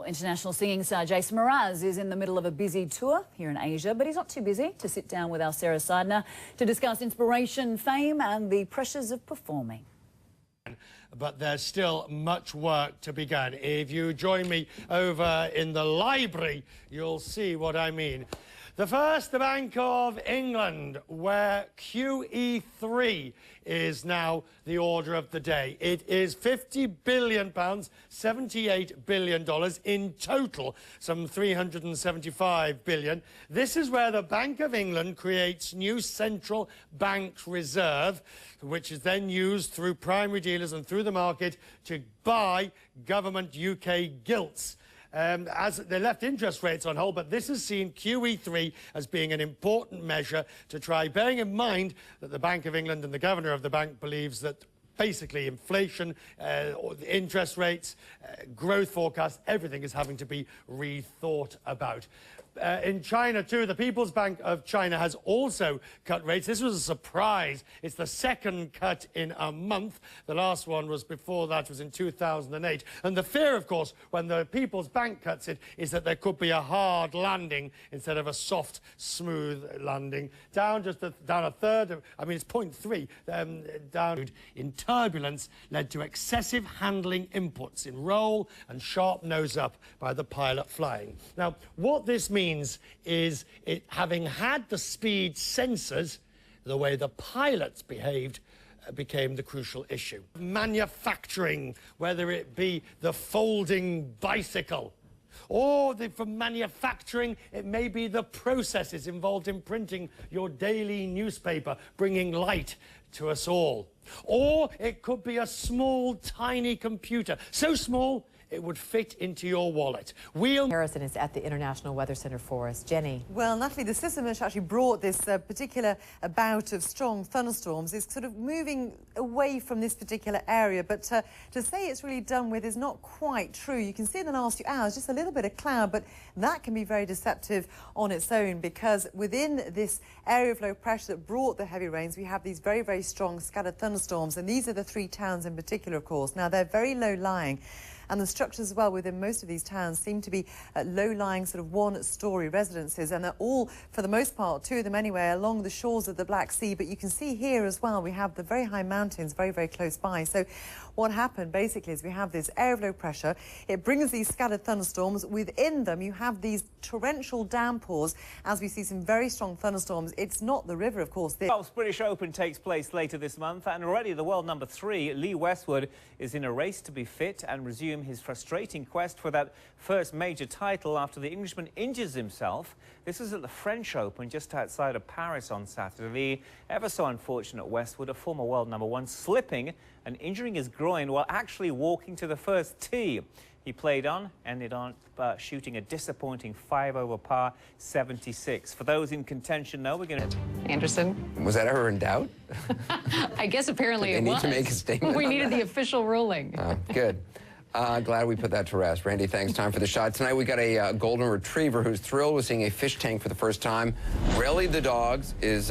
International singing star Jason Mraz is in the middle of a busy tour here in Asia, but he's not too busy to sit down with our Sarah Seidner to discuss inspiration, fame and the pressures of performing. But there's still much work to be done. If you join me over in the library, you'll see what I mean. The first, the Bank of England, where QE3 is now the order of the day. It is £50 billion, $78 billion in total, some $375 billion. This is where the Bank of England creates new central bank reserve, which is then used through primary dealers and through the market to buy government UK gilts. As they left interest rates on hold, but this has seen QE3 as being an important measure to try, bearing in mind that the Bank of England and the governor of the bank believes that basically inflation, interest rates, growth forecasts, everything is having to be rethought about. In China, too, the People's Bank of China has also cut rates. This was a surprise. It's the second cut in a month. The last one was before that, was in 2008. And the fear, of course, when the People's Bank cuts it, is that there could be a hard landing instead of a soft, smooth landing. Down a third, I mean, it's 0.3, down in turbulence led to excessive handling inputs in roll and sharp nose up by the pilot flying. Now, what this means is it having had the speed sensors, the way the pilots behaved became the crucial issue. Manufacturing, whether it be the folding bicycle, or from manufacturing, it may be the processes involved in printing your daily newspaper, bringing light to us all. Or it could be a small, tiny computer, so small it would fit into your wallet. Harrison is at the International Weather Center for us. Jenny. Well, Natalie, the system which actually brought this particular bout of strong thunderstorms is sort of moving away from this particular area, but to say it's really done with is not quite true. You can see in the last few hours just a little bit of cloud, but that can be very deceptive on its own, because within this area of low pressure that brought the heavy rains, we have these very, very strong scattered thunderstorms, and these are the three towns in particular, of course. Now, they're very low-lying, and the structures as well within most of these towns seem to be low-lying sort of one-storey residences, and they're all, for the most part, two of them anyway, along the shores of the Black Sea. But you can see here as well, we have the very high mountains very, very close by. So what happened basically is we have this area of low pressure. It brings these scattered thunderstorms. Within them, you have these torrential downpours as we see some very strong thunderstorms. It's not the river, of course. The British Open takes place later this month, and already the world number 3, Lee Westwood, is in a race to be fit and resume his frustrating quest for that first major title after the Englishman injures himself. This is at the French Open just outside of Paris on Saturday. Ever so unfortunate Westwood, a former world number 1, slipping and injuring his groin while actually walking to the first tee. He played on, ended on shooting a disappointing 5 over par 76. For those in contention, though, we're going to... Anderson. Was that ever in doubt? I guess apparently it was. They need to make a statement. We needed the official ruling. Good. Glad we put that to rest. Randy, thanks. Time for the shot. Tonight we got a golden retriever who's thrilled with seeing a fish tank for the first time. Rally the dogs is...